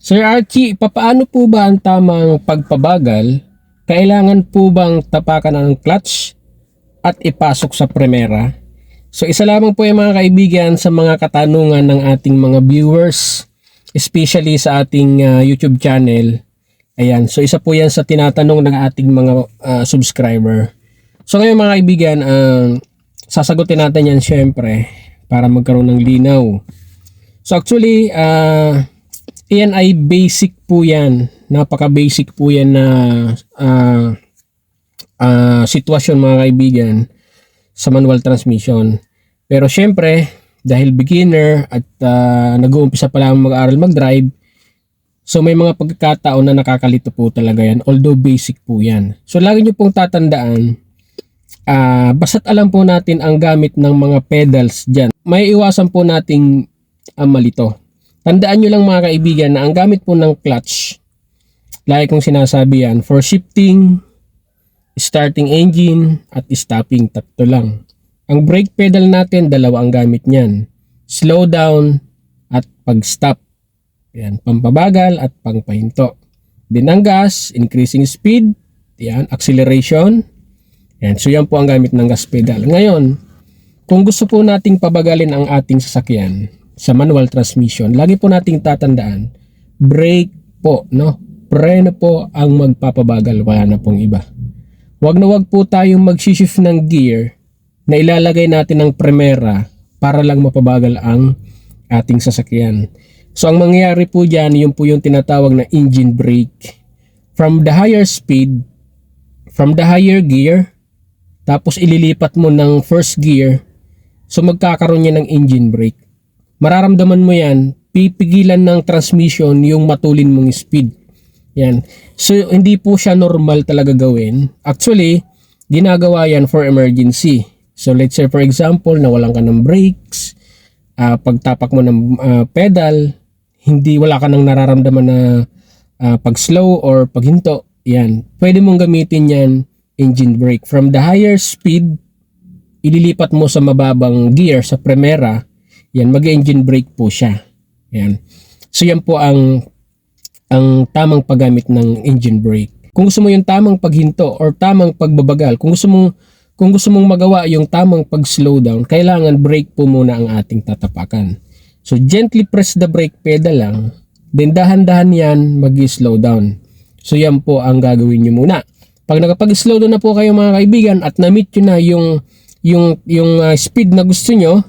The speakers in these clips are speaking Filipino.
Sir Archie, papaano po ba ang tamang pagpabagal? Kailangan po bang tapakan ang clutch at ipasok sa premera? So isa lamang po yung mga kaibigan sa mga katanungan ng ating mga viewers, especially sa ating YouTube channel. Ayan, so isa po yan sa tinatanong ng ating mga subscriber. So ngayon mga kaibigan, sasagutin natin yan syempre para magkaroon ng linaw. So actually, yan ay basic po yan. Napaka-basic po yan na sitwasyon mga kaibigan sa manual transmission. Pero syempre, dahil beginner at nag-uumpisa pa lang mag-aaral mag-drive, so may mga pagkakataon na nakakalito po talaga yan. Although basic po yan. So lagi nyo pong tatandaan, basta't alam po natin ang gamit ng mga pedals dyan, may iwasan po nating malito. Tandaan nyo lang mga kaibigan na ang gamit po ng clutch, lagi kong sinasabi yan, for shifting, starting engine, at stopping, tatlo lang. Ang brake pedal natin, dalawa ang gamit niyan. Slow down at pag-stop. Yan, pampabagal at pangpahinto. Din ang gas, increasing speed, yan, acceleration. Yan, so yan po ang gamit ng gas pedal. Ngayon, kung gusto po nating pabagalin ang ating sasakyan sa manual transmission, lagi po nating tatandaan, brake po, no? Preno po ang magpapabagal, wala na pong iba. Wag na wag po tayong mag-shift ng gear na ilalagay natin ng premera para lang mapabagal ang ating sasakyan. So ang mangyayari po dyan, yun po yung tinatawag na engine brake. From the higher speed, from the higher gear, tapos ililipat mo ng first gear, so magkakaroon niya ng engine brake. Mararamdaman mo yan, pipigilan ng transmission yung matulin mong speed. Yan. So hindi po siya normal talaga gawin. Actually, ginagawa yan for emergency. So let's say for example, nawalan ka ng brakes, pagtapak mo ng pedal, wala ka nang nararamdaman na pag-slow or paghinto. Yan. Pwede mong gamitin yan, engine brake. From the higher speed, ililipat mo sa mababang gear sa premera, yan, mag-engine brake po siya. Yan. So yan po ang tamang paggamit ng engine brake. Kung gusto mo yung tamang paghinto or tamang pagbabagal, kung gusto mong magawa yung tamang pag-slow down, kailangan brake po muna ang ating tatapakan. So gently press the brake pedal lang, then dahan-dahan yan mag-slow down. So yan po ang gagawin nyo muna. Pag nakapag-slow down na po kayo mga kaibigan at na-meet nyo na yung speed na gusto nyo,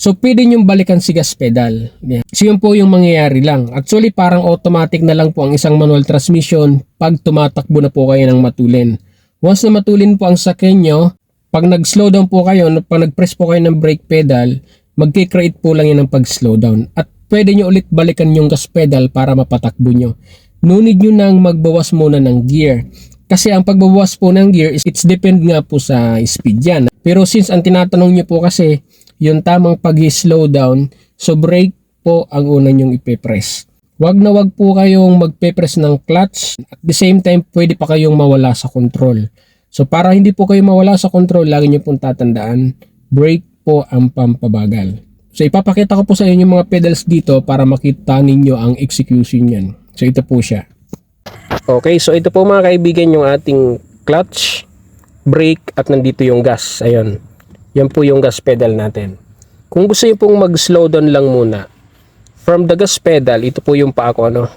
so pwede nyo balikan si gas pedal. Yeah. So yun po yung mangyayari lang. Actually parang automatic na lang po ang isang manual transmission pag tumatakbo na po kayo ng matulin. Once na matulin po ang sakyan nyo, pag nag-slow down po kayo, pag nag-press po kayo ng brake pedal, mag-create po lang yan ng pag-slow down. At pwede nyo ulit balikan yung gas pedal para mapatakbo nyo. No need nyo nang magbawas muna ng gear. Kasi ang pagbabawas po ng gear, it's depend nga po sa speed yan. Pero since ang tinatanong nyo po kasi, yung tamang pag-slow down, so brake po ang una nyong ipe-press. Wag na wag po kayong magpe-press ng clutch. At the same time, pwede pa kayong mawala sa control. So para hindi po kayo mawala sa control, lagi nyo pong tatandaan, brake po ang pampabagal. So ipapakita ko po sa inyo yung mga pedals dito para makita ninyo ang execution yan. So ito po siya. Okay, so ito po mga kaibigan yung ating clutch, brake at nandito yung gas. Ayun. Yan po yung gas pedal natin. Kung gusto nyo pong mag-slow down lang muna, from the gas pedal, ito po yung paa ko, ano.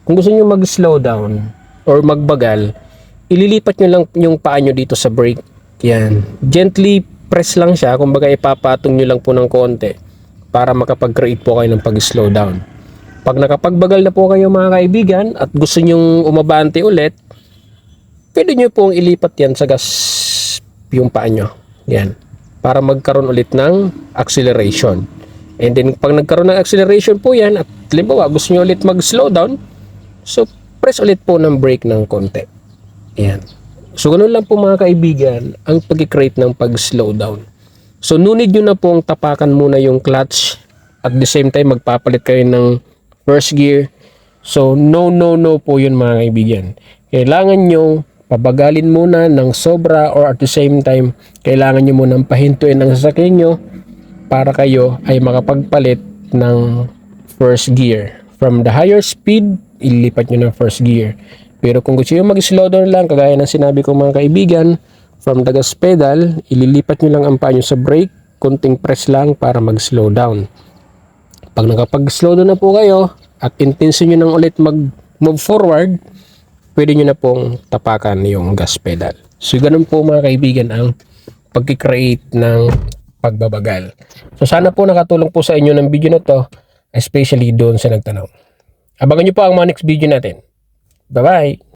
Kung gusto nyo mag-slow down or magbagal, ililipat nyo lang yung paa nyo dito sa brake. Yan. Gently press lang siya, kumbaga ipapatong nyo lang po ng konti para makapag-create po kayo ng pag-slow down. Pag nakapagbagal na po kayo mga kaibigan at gusto nyo umabante ulit, pwede nyo pong ilipat yan sa gas yung paa nyo. Yan. Para magkaroon ulit ng acceleration. And then pag nagkaroon ng acceleration po yan at halimbawa gusto nyo ulit mag-slow down, so press ulit po ng brake ng konti. Ayan. So ganun lang po mga kaibigan ang pag-create ng pag-slow down. So no need nyo na pong tapakan muna yung clutch at the same time magpapalit kayo ng first gear. So no po yun mga kaibigan. Kailangan nyo pabagalin muna ng sobra or at the same time kailangan nyo munang pahintuin ang sasakyan nyo para kayo ay makapagpalit ng first gear From the higher speed, ilipat nyo ng first gear. Pero kung gusto nyo mag-slow down lang, kagaya ng sinabi ko mga kaibigan, from the gas pedal, ililipat nyo lang ang paa nyo sa brake, konting press lang para mag-slow down. Pag nakapag-slow down na po kayo, at intention nyo nang ulit mag-move forward, pwede nyo na pong tapakan yung gas pedal. So ganun po mga kaibigan ang pag-create ng pagbabagal. So sana po nakatulong po sa inyo ng video na to, especially doon sa nagtanong. Abangan nyo po ang mga next video natin. Bye-bye!